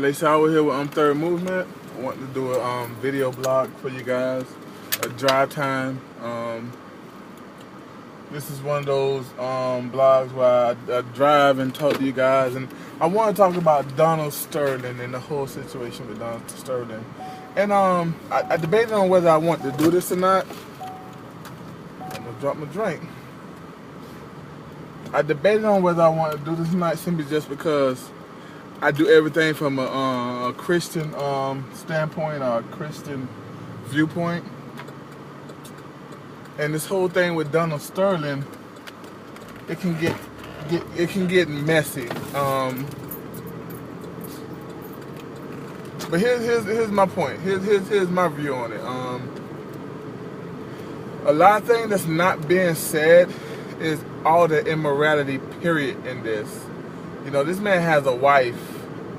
Lace Hour here with Third Movement. I want to do a video blog for you guys, a drive time. This is one of those blogs where I drive and talk to you guys, and I want to talk about Donald Sterling and the whole situation with Donald Sterling. And I debated on whether I want to do this or not. I'm gonna drop my drink. I debated on whether I want to do this or not simply just because I do everything from a Christian standpoint or a Christian viewpoint. And this whole thing with Donald Sterling, it can get messy. But here's my point. Here's my view on it. A lot of things that's not being said is all the immorality period in this. You know, this man has a wife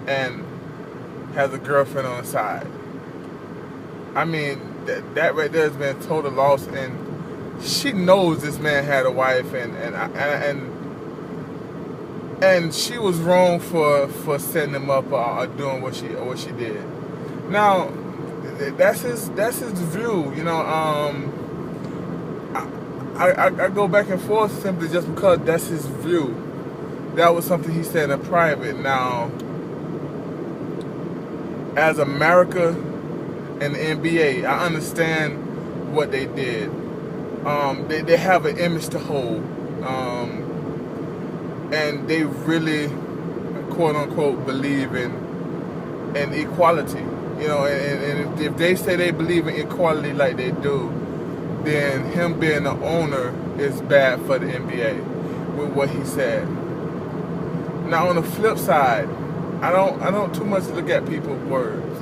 and has a girlfriend on the side. I mean, that right there has been total loss, and she knows this man had a wife, and she was wrong for setting him up or doing what she did. Now, that's his view. You know, I go back and forth simply just because that's his view. That was something he said in private. Now, as America and the NBA, I understand what they did. They have an image to hold, and they really, quote unquote, believe in equality. You know, and if they say they believe in equality like they do, then him being the owner is bad for the NBA with what he said. Now on the flip side, I don't too much look at people's words.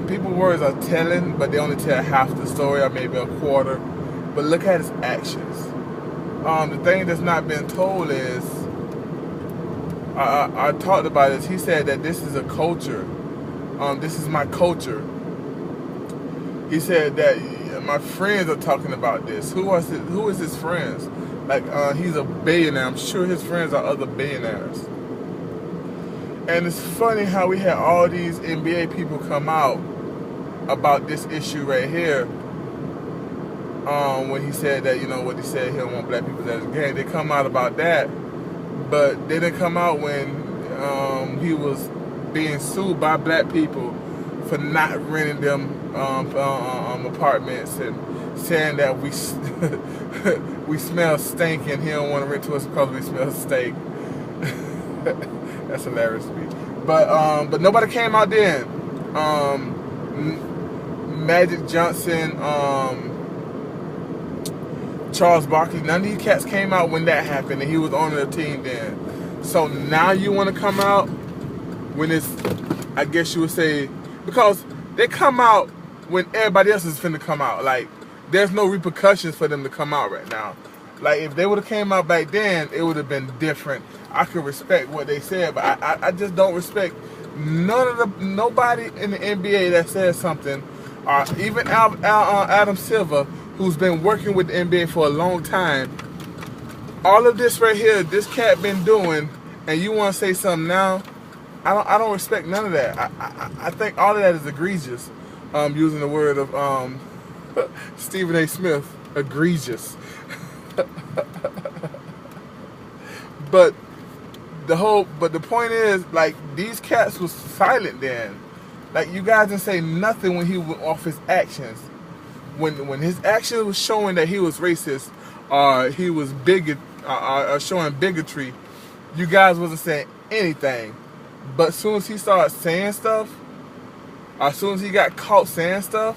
People's words are telling, but they only tell half the story or maybe a quarter. But look at his actions. The thing that's not been told is, I talked about this. He said that this is a culture. This is my culture. He said that my friends are talking about this. Who is his friends? Like, he's a billionaire. I'm sure his friends are other billionaires. And it's funny how we had all these NBA people come out about this issue right here. When he said that, you know, what he said, he don't want black people at his game. They come out about that, but they didn't come out when he was being sued by black people for not renting them apartments and saying that we smell stink and he don't want to rent to us because we smell steak. That's hilarious to me. But nobody came out then. Magic Johnson, Charles Barkley, none of these cats came out when that happened and he was on the team then. So now you want to come out when it's, I guess you would say, because they come out when everybody else is finna come out. Like, there's no repercussions for them to come out right now. Like, if they would have came out back then, it would have been different. I could respect what they said, but I just don't respect nobody in the NBA that says something, or even Adam Silver, who's been working with the NBA for a long time. All of this right here, this cat been doing, and you want to say something now? I don't respect none of that. I think all of that is egregious. Using the word of Stephen A. Smith, egregious. But the point is, like, these cats was silent then. Like, you guys didn't say nothing when he went off his actions. When his actions was showing that he was racist, or he was or showing bigotry, you guys wasn't saying anything. But as soon as he started saying stuff, or as soon as he got caught saying stuff,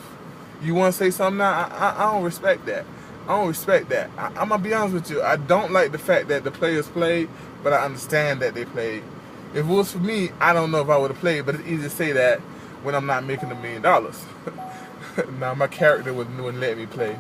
you want to say something now? I don't respect that. I don't respect that. I'm going to be honest with you. I don't like the fact that the players played, but I understand that they played. If it was for me, I don't know if I would have played, but it's easy to say that when I'm not making $1 million. Now, my character wouldn't let me play.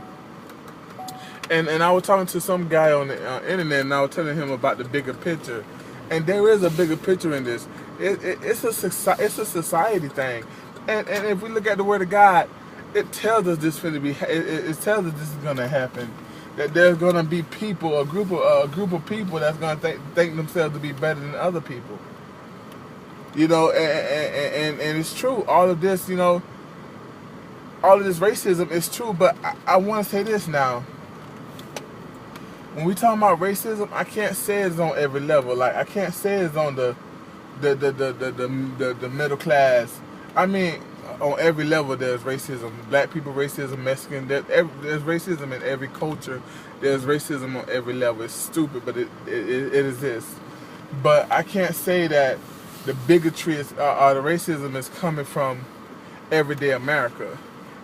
And I was talking to some guy on the internet, and I was telling him about the bigger picture. And there is a bigger picture in this. It's a society thing. And if we look at the Word of God, it tells us this going to be. It tells us this is going to happen. That there's going to be people, a group of people that's going to think themselves to be better than other people. You know, and it's true. All of this, you know, all of this racism is true. But I want to say this now. When we talk about racism, I can't say it's on every level. Like, I can't say it's on the middle class. I mean, on every level there's racism. Black people racism, Mexican, there's racism in every culture. There's racism on every level. It's stupid, but it exists. But I can't say that the bigotry is, or the racism is coming from everyday America.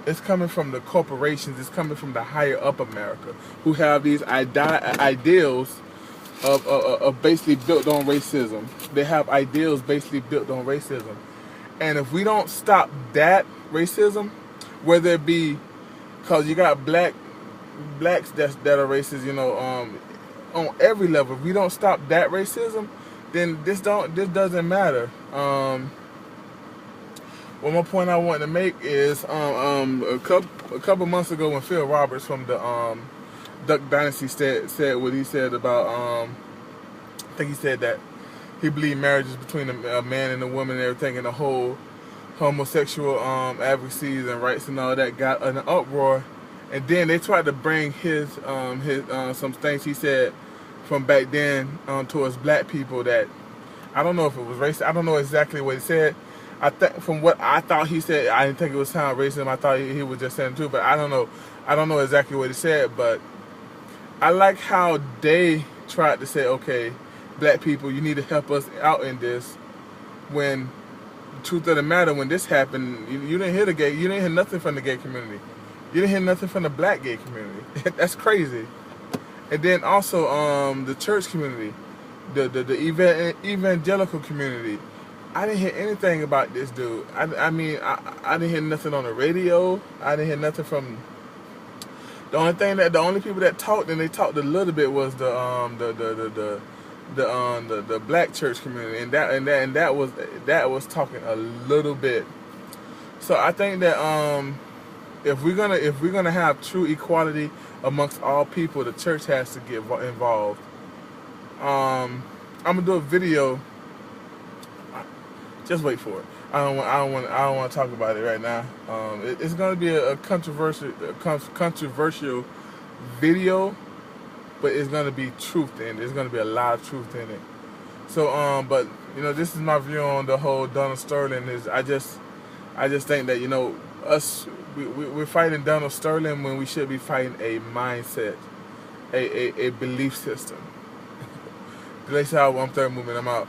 It's coming from the corporations. It's coming from the higher up America, who have these ideals of basically built on racism. They have ideals basically built on racism. And if we don't stop that racism, whether it be because you got blacks that are racist, you know, on every level, if we don't stop that racism, then this doesn't matter. Well, my point I wanted to make is a couple months ago when Phil Roberts from the Duck Dynasty said what he said about I think he said that he believed marriages between a man and a woman and everything, and the whole homosexual advocacies and rights and all that got an uproar. And then they tried to bring his some things he said from back then towards black people that I don't know if it was racist. I don't know exactly what he said. I think from what I thought he said, I didn't think it was sound racist. I thought he was just saying too, but I don't know. I don't know exactly what he said, but I like how they tried to say, okay, black people, you need to help us out in this. When the truth of the matter, when this happened, you didn't hear you didn't hear nothing from the gay community. You didn't hear nothing from the black gay community. That's crazy. And then also the church community, the evangelical community. I didn't hear anything about this dude. I mean, I didn't hear nothing on the radio. I didn't hear nothing from. The only people that talked, and they talked a little bit, was the black church community, and that was talking a little bit. So I think that if we're gonna have true equality amongst all people, the church has to get involved. I'm gonna do a video. Just wait for it. I don't want to talk about it right now. It's going to be a controversial video, but it's going to be truth in it. There's going to be a lot of truth in it. So, but you know, this is my view on the whole Donald Sterling. I just think that, you know, we're fighting Donald Sterling when we should be fighting a mindset, a belief system. Glacier, I'm Third Movement. I'm out.